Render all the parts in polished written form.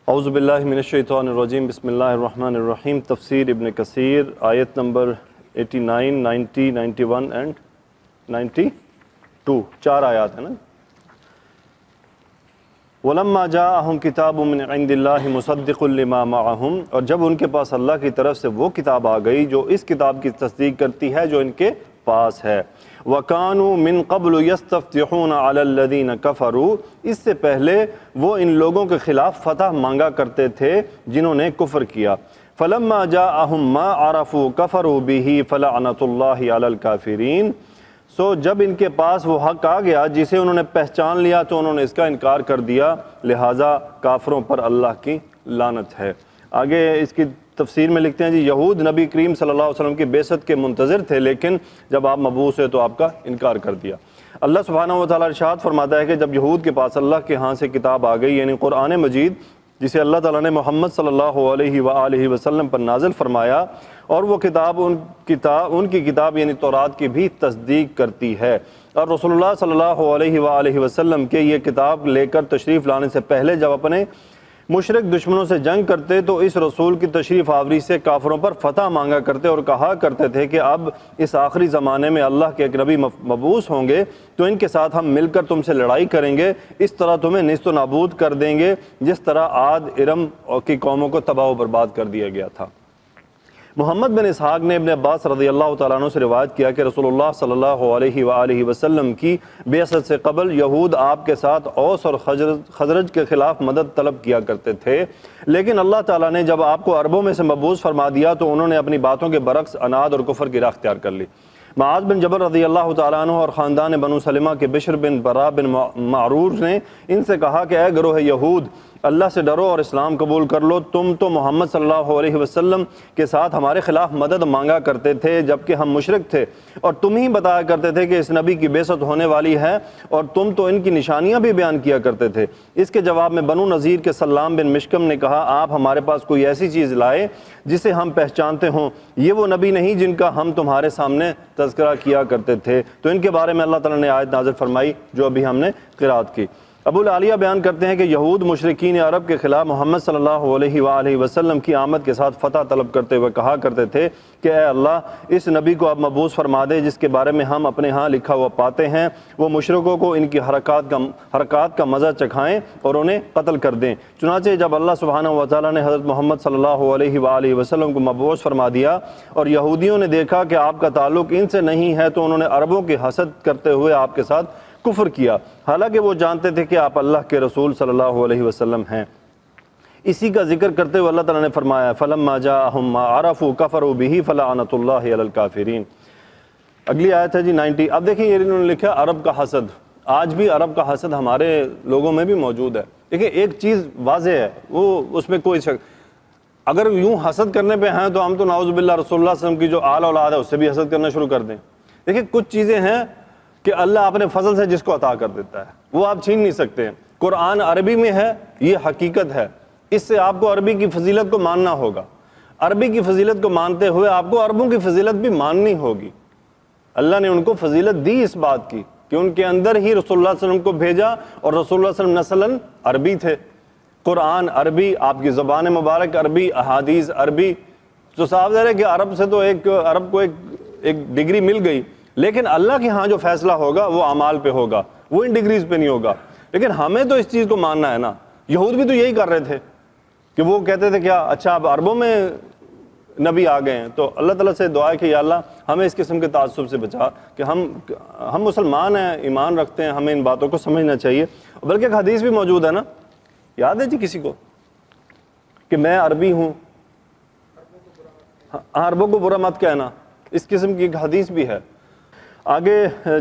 اعوذ باللہ من الشیطان الرجیم، بسم اللہ الرحمن الرحیم۔ تفسیر ابن کثیر، آیت نمبر 89، 90، 91 اینڈ 92، 4 آیات ہیں نا۔ وَلَمَّا جَاءَهُمْ كِتَابٌ مِّنْ عِندِ اللَّهِ مُصَدِّقٌ لِمَا مَعَهُمْ، اور جب ان کے پاس اللہ کی طرف سے وہ کتاب آ گئی جو اس کتاب کی تصدیق کرتی ہے جو ان کے پاس ہے۔ وَكَانُوا مِن قَبْلُ يَسْتَفْتِحُونَ عَلَى الَّذِينَ كَفَرُوا، اس سے پہلے وہ ان لوگوں کے خلاف فتح مانگا کرتے تھے جنہوں نے کفر کیا۔ فَلَمَّا جَاءَهُم مَّا عَرَفُوا كَفَرُوا بِهِ فَلَعْنَةُ اللَّهِ عَلَى الْكَافِرِينَ، جب ان کے پاس وہ حق آ گیا جسے انہوں نے پہچان لیا تو انہوں نے اس کا انکار کر دیا، لہٰذا کافروں پر اللہ کی لعنت ہے۔ آگے اس کی تفسیر میں لکھتے ہیں جی، یہود نبی کریم صلی اللہ علیہ وسلم کی بعثت کے منتظر تھے، لیکن جب آپ مبعوث ہوئے تو آپ کا انکار کر دیا۔ اللہ سبحانہ و تعالیٰ ارشاد فرماتا ہے کہ جب یہود کے پاس اللہ کے ہاں سے کتاب آ گئی، یعنی قرآن مجید جسے اللہ تعالیٰ نے محمد صلی اللہ علیہ وآلہ وسلم پر نازل فرمایا، اور وہ کتاب ان کی کتاب یعنی تورات کی بھی تصدیق کرتی ہے، اور رسول اللہ صلی اللہ علیہ وآلہ وسلم کے یہ کتاب لے کر تشریف لانے سے پہلے جب اپنے مشرک دشمنوں سے جنگ کرتے تو اس رسول کی تشریف آوری سے کافروں پر فتح مانگا کرتے اور کہا کرتے تھے کہ اب اس آخری زمانے میں اللہ کے ایک نبی مبعوث ہوں گے تو ان کے ساتھ ہم مل کر تم سے لڑائی کریں گے، اس طرح تمہیں نیست و نابود کر دیں گے جس طرح عاد ارم کی قوموں کو تباہ و برباد کر دیا گیا تھا۔ محمد بن اسحاق نے ابن عباس رضی اللہ تعالیٰ عنہ سے روایت کیا کہ رسول اللہ صلی اللہ علیہ وآلہ وسلم کی بعثت سے قبل یہود آپ کے ساتھ اوس اور خزرج کے خلاف مدد طلب کیا کرتے تھے، لیکن اللہ تعالیٰ نے جب آپ کو عربوں میں سے مبعوث فرما دیا تو انہوں نے اپنی باتوں کے برعکس عناد اور کفر کی راہ اختیار کر لی۔ معاذ بن جبل رضی اللہ تعالیٰ عنہ اور خاندان بنو سلمہ کے بشر بن برا بن معرور نے ان سے کہا کہ اے گروہ یہود، اللہ سے ڈرو اور اسلام قبول کر لو، تم تو محمد صلی اللہ علیہ وسلم کے ساتھ ہمارے خلاف مدد مانگا کرتے تھے جبکہ ہم مشرک تھے، اور تم ہی بتایا کرتے تھے کہ اس نبی کی بعثت ہونے والی ہے، اور تم تو ان کی نشانیاں بھی بیان کیا کرتے تھے۔ اس کے جواب میں بنو نذیر کے سلام بن مشکم نے کہا، آپ ہمارے پاس کوئی ایسی چیز لائے جسے ہم پہچانتے ہوں، یہ وہ نبی نہیں جن کا ہم تمہارے سامنے تذکرہ کیا کرتے تھے۔ تو ان کے بارے میں اللہ تعالیٰ نے آیت نازل فرمائی جو ابھی ہم نے قرات کی۔ ابو العالیہ بیان کرتے ہیں کہ یہود مشرکین عرب کے خلاف محمد صلی اللہ علیہ وآلہ وسلم کی آمد کے ساتھ فتح طلب کرتے ہوئے کہا کرتے تھے کہ اے اللہ، اس نبی کو اب مبعوث فرما دے جس کے بارے میں ہم اپنے ہاں لکھا ہوا پاتے ہیں، وہ مشرکوں کو ان کی حرکات کا مزہ چکھائیں اور انہیں قتل کر دیں۔ چنانچہ جب اللہ سبحانہ و تعالیٰ نے حضرت محمد صلی اللہ علیہ وآلہ وسلم کو مبعوث فرما دیا اور یہودیوں نے دیکھا کہ آپ کا تعلق ان سے نہیں ہے تو انہوں نے عربوں کی حسد کرتے ہوئے آپ کے ساتھ کفر کیا، حالانکہ وہ جانتے تھے کہ آپ اللہ کے رسول صلی اللہ علیہ وسلم ہیں۔ اسی کا ذکر کرتے ہوئے اللہ تعالیٰ نے فرمایا فَلَمَّا جَاءَهُم مَّا عَرَفُوا كَفَرُوا بِهِ فَلَعْنَةُ اللَّهِ عَلَى الْكَافِرِينَ۔ اگلی آیت ہے جی 90۔ اب دیکھیں یہ انہوں نے لکھا عرب کا حسد، آج بھی عرب کا حسد ہمارے لوگوں میں بھی موجود ہے۔ دیکھیں ایک چیز واضح ہے، وہ اس میں کوئی شک، اگر یوں حسد کرنے پہ ہیں تو ہم تو نعوذ باللہ رسول اللہ صلی اللہ علیہ وسلم کی جو آل اولاد ہے اس سے بھی حسد کرنا شروع کر دیں۔ دیکھیں کچھ چیزیں ہیں کہ اللہ اپنے فضل سے جس کو عطا کر دیتا ہے وہ آپ چھین نہیں سکتے ہیں۔ قرآن عربی میں ہے، یہ حقیقت ہے، اس سے آپ کو عربی کی فضیلت کو ماننا ہوگا۔ عربی کی فضیلت کو مانتے ہوئے آپ کو عربوں کی فضیلت بھی ماننی ہوگی۔ اللہ نے ان کو فضیلت دی اس بات کی کہ ان کے اندر ہی رسول اللہ صلی اللہ علیہ وسلم کو بھیجا، اور رسول اللہ صلی اللہ علیہ وسلم نسلاً عربی تھے، قرآن عربی، آپ کی زبان مبارک عربی، احادیث عربی۔ تو صاف ظاہر ہے کہ عرب سے تو عرب کو ایک ڈگری مل گئی، لیکن اللہ کے ہاں جو فیصلہ ہوگا وہ اعمال پہ ہوگا، وہ ان ڈگریز پہ نہیں ہوگا۔ لیکن ہمیں تو اس چیز کو ماننا ہے نا۔ یہود بھی تو یہی کر رہے تھے کہ وہ کہتے تھے کیا اچھا اب عربوں میں نبی آ گئے ہیں، تو اللہ تعالیٰ سے دعا ہے کہ یا اللہ ہمیں اس قسم کے تعصب سے بچا کہ ہم مسلمان ہیں، ایمان رکھتے ہیں، ہمیں ان باتوں کو سمجھنا چاہیے۔ بلکہ ایک حدیث بھی موجود ہے نا، یاد ہے جی کسی کو، کہ میں عربی ہوں، عربوں کو برا مت کہنا، اس قسم کی ایک حدیث بھی ہے۔ آگے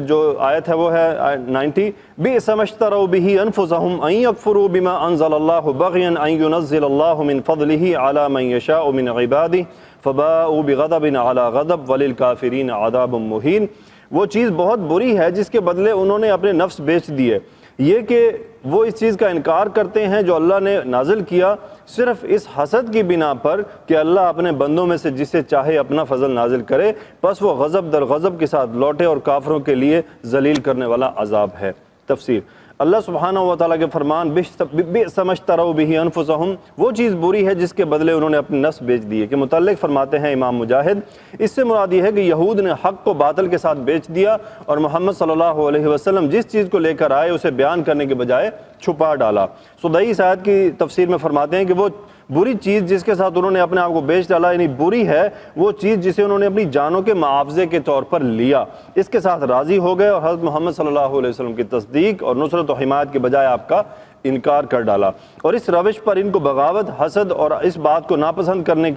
جو آیت ہے وہ ہے 90۔ بئس ما اشتروا به انفسهم ان يكفروا بما انزل الله بغيا ان ينزل الله من فضله على من يشاء من عباده فباءوا بغضب على غضب وللكافرين عذاب مهين۔ وہ چیز بہت بری ہے جس کے بدلے انہوں نے اپنے نفس بیچ دیے، یہ کہ وہ اس چیز کا انکار کرتے ہیں جو اللہ نے نازل کیا صرف اس حسد کی بنا پر کہ اللہ اپنے بندوں میں سے جسے چاہے اپنا فضل نازل کرے، پس وہ غضب در غضب کے ساتھ لوٹے اور کافروں کے لیے ذلیل کرنے والا عذاب ہے۔ تفسیر اللہ سبحانہ و تعالیٰ کے فرمان بئس ما اشتروا بہ انفسہم، وہ چیز بری ہے جس کے بدلے انہوں نے اپنی نفس بیچ دی ہے، کہ متعلق فرماتے ہیں امام مجاہد، اس سے مراد یہ ہے کہ یہود نے حق کو باطل کے ساتھ بیچ دیا، اور محمد صلی اللہ علیہ وسلم جس چیز کو لے کر آئے اسے بیان کرنے کے بجائے چھپا ڈالا۔ سدئی اس آیت کی تفسیر میں فرماتے ہیں کہ وہ بری چیز جس کے ساتھ انہوں نے اپنے آپ کو بیچ ڈالا، یعنی بری ہے وہ چیز جسے انہوں نے اپنی جانوں کے معاوضے کے طور پر لیا، اس کے ساتھ راضی ہو گئے اور حضرت محمد صلی اللہ علیہ وسلم کی تصدیق اور نصرت و حمایت کے بجائے آپ کا انکار کر ڈالا، اور اس روش پر ان کو بغاوت، حسد اور اس بات کو ناپسند کرنے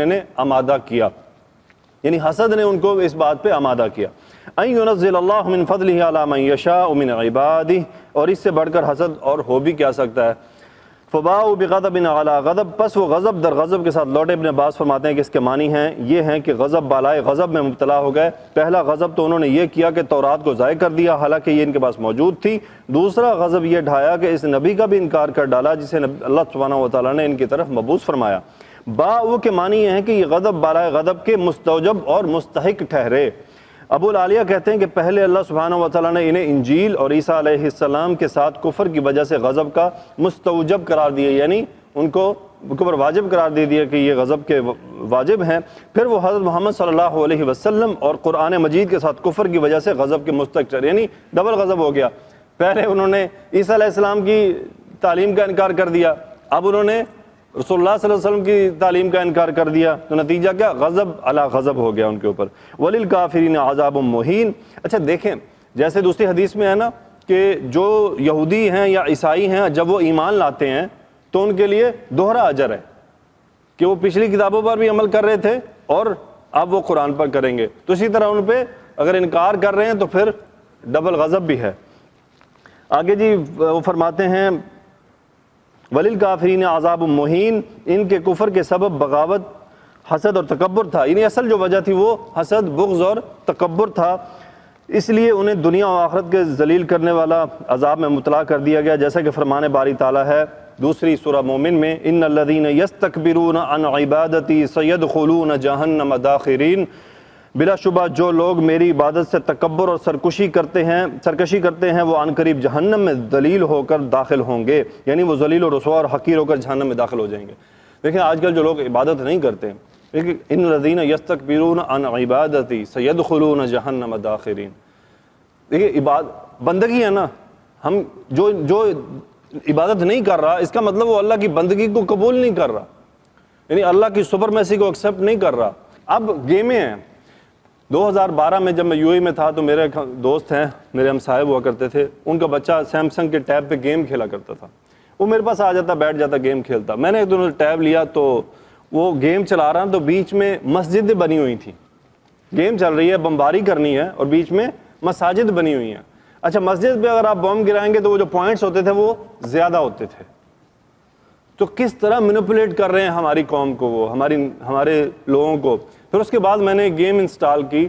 کے نے آمادہ کیا، یعنی حسد نے ان کو اس بات پہ آمادہ کیا۔ ان ينزل اللہ من فضلہ علی من یشاء من عبادہ، اور اس سے بڑھ کر حسد اور ہو بھی کیا سکتا ہے۔ فباؤوا بغضب علی غضب، پس وہ غضب در غضب کے ساتھ لوٹے۔ ابن عباس فرماتے ہیں کہ اس کے معنی ہیں یہ ہیں کہ غضب بالائے غضب میں مبتلا ہو گئے۔ پہلا غضب تو انہوں نے یہ کیا کہ تورات کو ضائع کر دیا حالانکہ یہ ان کے پاس موجود تھی، دوسرا غضب یہ ڈھایا کہ اس نبی کا بھی انکار کر ڈالا جسے اللہ سبحانہ و تعالیٰ نے ان کی طرف مبعوث فرمایا۔ باؤ کے معنی یہ ہے کہ یہ غضب بالائے غضب کے مستوجب اور مستحق ٹھہرے۔ ابو العالیہ کہتے ہیں کہ پہلے اللہ سبحانہ و تعالیٰ نے انہیں انجیل اور عیسیٰ علیہ السلام کے ساتھ کفر کی وجہ سے غضب کا مستوجب قرار دیا، یعنی ان کو اوپر واجب قرار دے دیا کہ یہ غضب کے واجب ہیں، پھر وہ حضرت محمد صلی اللہ علیہ وسلم اور قرآن مجید کے ساتھ کفر کی وجہ سے غضب کے مستحق، یعنی ڈبل غضب ہو گیا۔ پہلے انہوں نے عیسیٰ علیہ السلام کی تعلیم کا انکار کر دیا، اب انہوں نے رسول اللہ صلی اللہ علیہ وسلم کی تعلیم کا انکار کر دیا، تو نتیجہ کیا؟ غضب علی غضب ہو گیا ان کے اوپر۔ وَلِلْكَافِرِينَ عَذَابٌ مُّهِينٌ۔ اچھا دیکھیں، جیسے دوسری حدیث میں ہے نا کہ جو یہودی ہیں یا عیسائی ہیں جب وہ ایمان لاتے ہیں تو ان کے لیے دوہرا اجر ہے کہ وہ پچھلی کتابوں پر بھی عمل کر رہے تھے اور اب وہ قرآن پر کریں گے، تو اسی طرح ان پہ اگر انکار کر رہے ہیں تو پھر ڈبل غضب بھی ہے۔ آگے جی وہ فرماتے ہیں وَلِلْكَافِرِينَ عَذَابٌ مُّهِينٌ، ان کے کفر کے سبب بغاوت، حسد اور تکبر تھا، یعنی اصل جو وجہ تھی وہ حسد، بغض اور تکبر تھا، اس لیے انہیں دنیا و آخرت کے ذلیل کرنے والا عذاب میں مبتلا کر دیا گیا، جیسا کہ فرمان باری تعالیٰ ہے دوسری سورہ مومن میں ان الذین یستکبرون عن عبادتی سیدخلون جہنم داخرین، بلا شبہ جو لوگ میری عبادت سے تکبر اور سرکشی کرتے ہیں وہ عنقریب جہنم میں ذلیل ہو کر داخل ہوں گے، یعنی وہ ذلیل و رسوا اور حقیر ہو کر جہنم میں داخل ہو جائیں گے۔ دیکھیں آج کل جو لوگ عبادت نہیں کرتے، لیکن ان الذین یستکبرون عن عبادتی سیدخلون جہنم داخرین، دیکھیں بندگی ہے نا، ہم جو عبادت نہیں کر رہا اس کا مطلب وہ اللہ کی بندگی کو قبول نہیں کر رہا، یعنی اللہ کی سپرمیسی کو ایکسیپٹ نہیں کر رہا۔ اب گیمیں ہیں، 2012 میں جب میں یو اے میں تھا تو میرے دوست ہیں، میرے ہمسائے ہوا کرتے تھے، ان کا بچہ سیمسنگ کے ٹیب پہ گیم کھیلا کرتا تھا، وہ میرے پاس آ جاتا، بیٹھ جاتا، گیم کھیلتا۔ میں نے ایک دن ٹیب لیا تو وہ گیم چلا رہا تو بیچ میں مسجدیں بنی ہوئی تھیں، گیم چل رہی ہے، بمباری کرنی ہے اور بیچ میں مساجد بنی ہوئی ہیں۔ اچھا مسجد پہ اگر آپ بم گرائیں گے تو وہ جو پوائنٹس ہوتے تھے وہ زیادہ ہوتے تھے، تو کس طرح مینیپولیٹ کر رہے ہیں ہماری قوم کو، وہ ہمارے لوگوں کو۔ پھر اس کے بعد میں نے گیم انسٹال کی،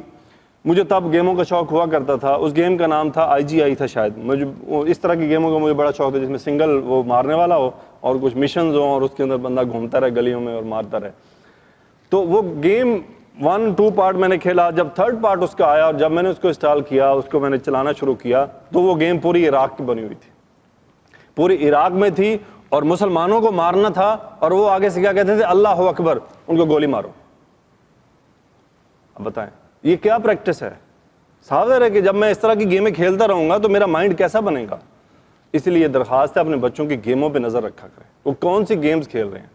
مجھے تب گیموں کا شوق ہوا کرتا تھا، اس گیم کا نام تھا IGI تھا شاید، مجھے اس طرح کی گیموں کا مجھے بڑا شوق تھا جس میں سنگل وہ مارنے والا ہو اور کچھ مشنز ہوں اور اس کے اندر بندہ گھومتا رہے گلیوں میں اور مارتا رہے۔ تو وہ گیم 1-2 پارٹ میں نے کھیلا، جب 3rd پارٹ اس کا آیا اور جب میں نے اس کو انسٹال کیا، اس کو میں نے چلانا شروع کیا تو وہ گیم پوری عراق کی بنی ہوئی تھی، پوری عراق میں تھی اور مسلمانوں کو مارنا تھا، اور وہ آگے سے کیا کہتے تھے؟ اللہ اکبر، ان کو گولی مارو۔ اب بتائیں یہ کیا پریکٹس ہے؟ ظاہر ہے کہ جب میں اس طرح کی گیمیں کھیلتا رہوں گا تو میرا مائنڈ کیسا بنے گا؟ اس لیے درخواست ہے اپنے بچوں کی گیموں پہ نظر رکھا کریں، وہ کون سی گیمز کھیل رہے ہیں،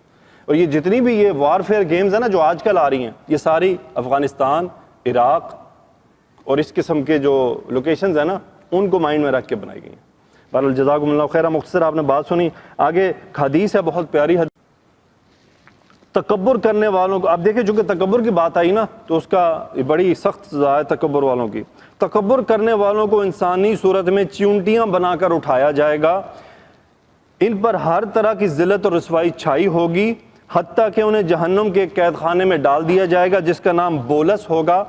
اور یہ جتنی بھی یہ وارفیئر گیمز ہیں نا جو آج کل آ رہی ہیں، یہ ساری افغانستان، عراق اور اس قسم کے جو لوکیشنز ہیں نا ان کو مائنڈ میں رکھ کے بنائی گئی ہیں۔ بہرحال جزاکم اللہ خیر، مختصر آپ نے بات سنی۔ آگے حدیث ہے بہت پیاری حدیث، تکبر کرنے والوں کو، آپ دیکھیں چونکہ تکبر کی بات آئی نا تو اس کا بڑی سخت سزا ہے تکبر والوں کی۔ تکبر کرنے والوں کو انسانی صورت میں چیونٹیاں بنا کر اٹھایا جائے گا، ان پر ہر طرح کی ذلت اور رسوائی چھائی ہوگی، حتیٰ کہ انہیں جہنم کے قید خانے میں ڈال دیا جائے گا جس کا نام بولس ہوگا،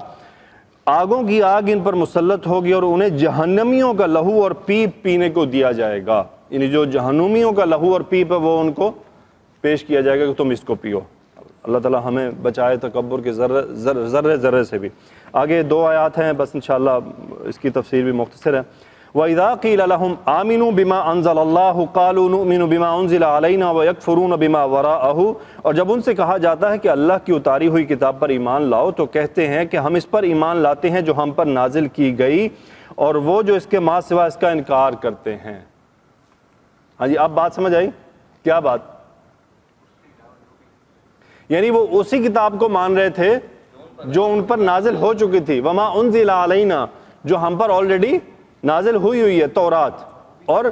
آگوں کی آگ ان پر مسلط ہوگی اور انہیں جہنمیوں کا لہو اور پیپ پینے کو دیا جائے گا، یعنی جو جہنمیوں کا لہو اور پیپ ہے وہ ان کو پیش کیا جائے گا کہ تم اس کو پیو۔ اللہ تعالی ہمیں بچائے تکبر کے ذرے ذرے سے بھی۔ آگے 2 آیات ہیں بس انشاءاللہ اس کی تفسیر بھی مختصر ہے۔ وَإِذَا قِيلَ لَهُمْ آمِنُوا بِمَا أَنزَلَ اللَّهُ قَالُوا نُؤْمِنُ بِمَا أُنزِلَ عَلَيْنَا وَيَكْفُرُونَ بِمَا وَرَاءَهُ، اور جب ان سے کہا جاتا ہے کہ اللہ کی اتاری ہوئی کتاب پر ایمان لاؤ تو کہتے ہیں کہ ہم اس پر ایمان لاتے ہیں جو ہم پر نازل کی گئی، اور وہ جو اس کے ماں سوا اس کا انکار کرتے ہیں۔ ہاں جی، اب بات سمجھ آئی؟ کیا بات؟ یعنی وہ اسی کتاب کو مان رہے تھے جو ان پر نازل ہو چکی تھی، وما انزل علینا، جو ہم پر آلریڈی نازل ہوئی ہے، تورات اور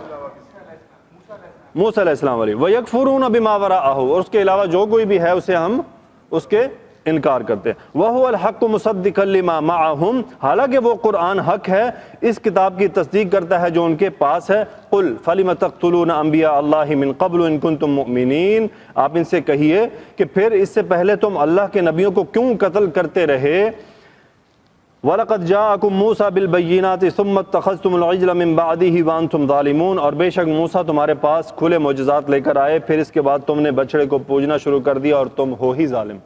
موسیٰ علیہ السلام علیہ، وَيَكْفُرُونَ بِمَا وَرَاءَهُ، اور اس کے علاوہ جو کوئی بھی ہے اسے ہم اس کے انکار کرتے ہیں۔ وَهُوَ الْحَقُّ مُصَدِّقًا لِمَا مَعَهُمْ، حالانکہ وہ قرآن حق ہے، اس کتاب کی تصدیق کرتا ہے جو ان کے پاس ہے۔ قُلْ فَلِمَ تَقْتُلُونَ أَنْبِيَاءَ اللَّهِ مِنْ قَبْلُ إِن كُنْتُم مُؤْمِنِينَ، آپ ان سے کہیے کہ پھر اس سے پہلے تم اللہ کے نبیوں کو کیوں قتل کرتے رہے؟ وَلَقَدْ جَاءَكُم مُوسَىٰ بِالْبَيِّنَاتِ ثُمَّ اتَّخَذْتُمُ الْعِجْلَ مِن بَعْدِهِ وَأَنْتُمْ ظَالِمُونَ، اور بے شک موسیٰ تمہارے پاس کھلے معجزات لے کر آئے، پھر اس کے بعد تم نے بچڑے کو پوجنا شروع کر دیا اور تم ہو ہی ظالم،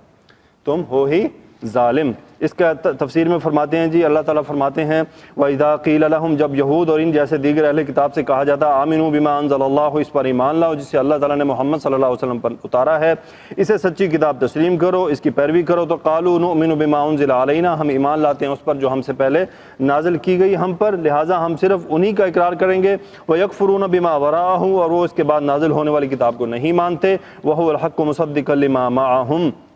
تم ہو ہی ظالم۔ اس کا تفسیر میں فرماتے ہیں جی، اللہ تعالیٰ فرماتے ہیں وَإِذَا قِيلَ لَهُمْ، جب یہود اور ان جیسے دیگر اہل کتاب سے کہا جاتا آمنوا بما انزل اللہ، اس پر ایمان لاؤ جسے اللہ تعالیٰ نے محمد صلی اللہ علیہ وسلم پر اتارا ہے، اسے سچی کتاب تسلیم کرو، اس کی پیروی کرو، تو قالوا نؤمن بما انزل علینا، ہم ایمان لاتے ہیں اس پر جو ہم سے پہلے نازل کی گئی ہم پر، لہٰذا ہم صرف انہی کا اقرار کریں گے۔ وَيَكْفُرُونَ بِمَا وَرَاءَهُ، اور وہ اس کے بعد نازل ہونے والی کتاب کو نہیں مانتے۔ وَهُوَ الْحَقُّ مُصَدِّقًا لِمَا مَعَهُمْ،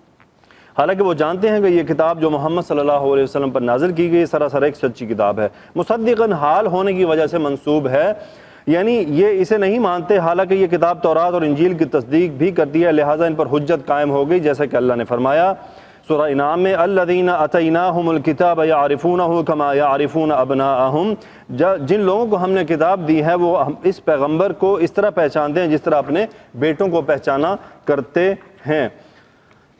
حالانکہ وہ جانتے ہیں کہ یہ کتاب جو محمد صلی اللہ علیہ وسلم پر نازل کی گئی سراسر ایک سچی کتاب ہے۔ مصدقاً حال ہونے کی وجہ سے منسوب ہے، یعنی یہ اسے نہیں مانتے حالانکہ یہ کتاب تورات اور انجیل کی تصدیق بھی کرتی ہے، لہٰذا ان پر حجت قائم ہو گئی، جیسا کہ اللہ نے فرمایا سورہ انعام میں الذین اتیناہم الکتاب یعرفونہ کما یعرفون ابناءہم، جن لوگوں کو ہم نے کتاب دی ہے وہ اس پیغمبر کو اس طرح پہچانتے ہیں جس طرح اپنے بیٹوں کو پہچانا کرتے ہیں۔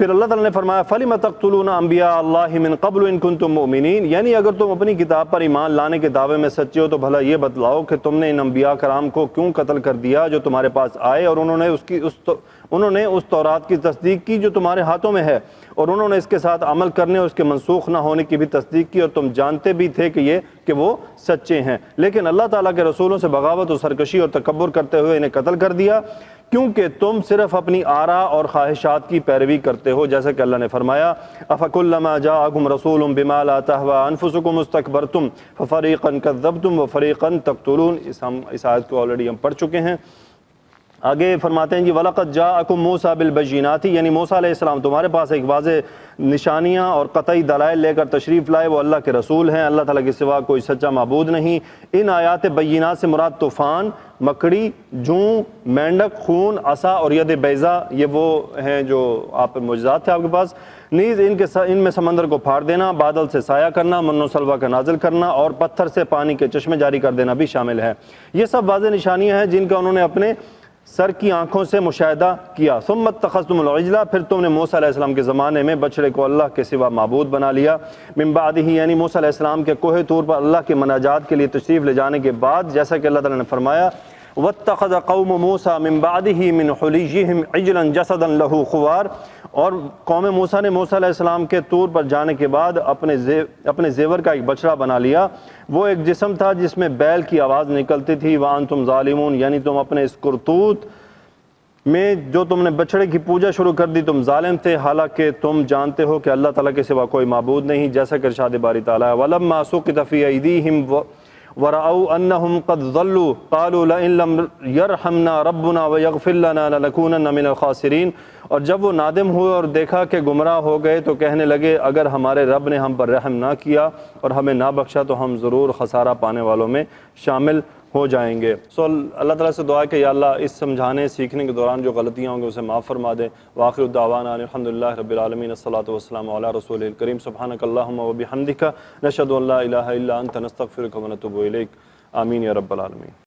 پھر اللہ تعالیٰ نے فرمایا فَلِمَ تَقْتُلُونَ أَنْبِيَاءَ اللَّهِ مِنْ قَبْلُ إِن كُنْتُم مُؤْمِنِينَ، یعنی اگر تم اپنی کتاب پر ایمان لانے کے دعوے میں سچے ہو تو بھلا یہ بتلاؤ کہ تم نے ان انبیاء کرام کو کیوں قتل کر دیا جو تمہارے پاس آئے، اور انہوں نے اس تورات کی تصدیق کی جو تمہارے ہاتھوں میں ہے، اور انہوں نے اس کے ساتھ عمل کرنے اور اس کے منسوخ نہ ہونے کی بھی تصدیق کی، اور تم جانتے بھی تھے کہ وہ سچے ہیں، لیکن اللہ تعالیٰ کے رسولوں سے بغاوت اور سرکشی اور تکبر کرتے ہوئے انہیں قتل کر دیا، کیونکہ تم صرف اپنی آراء اور خواہشات کی پیروی کرتے ہو، جیسا کہ اللہ نے فرمایا أَفَكُلَّمَا جَاءَكُمْ رَسُولٌ بِمَا لَا تَهْوَىٰ أَنفُسُكُمُ اسْتَكْبَرْتُمْ فَفَرِيقًا كَذَّبْتُمْ وَفَرِيقًا تَقْتُلُونَ، اس آیت کو آلریڈی ہم پڑھ چکے ہیں۔ آگے فرماتے ہیں جی وَلَقَدْ جَاءَكُم مُوسَىٰ بِالْبَيِّنَاتِ، یعنی موسیٰ علیہ السلام تمہارے پاس ایک واضح نشانیاں اور قطعی دلائل لے کر تشریف لائے، وہ اللہ کے رسول ہیں، اللہ تعالیٰ کے سوا کوئی سچا معبود نہیں۔ ان آیات بینات سے مراد طوفان، مکڑی، جوں، مینڈک، خون، عصا اور ید بیضا، یہ وہ ہیں جو آپ پر معجزات تھے آپ کے پاس، نیز ان میں سمندر کو پھاڑ دینا، بادل سے سایہ کرنا، من و سلوہ کا نازل کرنا، اور پتھر سے پانی کے چشمے جاری کر دینا بھی شامل ہے۔ یہ سب واضح نشانیاں ہیں جن کا انہوں نے اپنے سر کی آنکھوں سے مشاہدہ کیا۔ ثم اتخذتم العجلہ، پھر تم نے موسیٰ علیہ السلام کے زمانے میں بچڑے کو اللہ کے سوا معبود بنا لیا۔ من بعدہ، یعنی موسیٰ علیہ السلام کے کوہ طور پر اللہ کے مناجات کے لیے تشریف لے جانے کے بعد، جیسا کہ اللہ تعالیٰ نے فرمایا واتخذ قوم موسیٰ من بعدہ من حلییہم عجلا جسدا لہ خوار، اور قوم موسیٰ نے موسیٰ علیہ السلام کے طور پر جانے کے بعد اپنے زیور کا ایک بچڑا بنا لیا، وہ ایک جسم تھا جس میں بیل کی آواز نکلتی تھی۔ وانتم ظالمون، یعنی تم اپنے اس کرتوت میں جو تم نے بچڑے کی پوجا شروع کر دی تم ظالم تھے، حالانکہ تم جانتے ہو کہ اللہ تعالیٰ کے سوا کوئی معبود نہیں، جیسا کہ ارشاد باری تعالیٰ ہے وَلَمَّا سُقِطَ فِي أَيْدِيهِمْ وَرَأَوْا أَنَّهُمْ قَدْ ضَلُّوا قَالُوا لَئِن لَّمْ يَرْحَمْنَا رَبُّنَا وَيَغْفِرْ لَنَا لَنَكُونَنَّ مِنَ الْخَاسِرِينَ، اور جب وہ نادم ہوئے اور دیکھا کہ گمراہ ہو گئے تو کہنے لگے اگر ہمارے رب نے ہم پر رحم نہ کیا اور ہمیں نہ بخشا تو ہم ضرور خسارہ پانے والوں میں شامل ہو جائیں گے۔ اللہ تعالیٰ سے دعا ہے کہ یا اللہ اس سمجھانے سیکھنے کے دوران جو غلطیاں ہوں گے اسے معاف فرما دے۔ وآخر الدعوانا الحمدللہ رب العالمین، الصلاۃ والسلام علی رسول الکریم، سبحانک اللہم وبحمدک، نشہد ان لا الہ الا انت، نستغفرک ونتوب الیک، آمین یا رب العالمین۔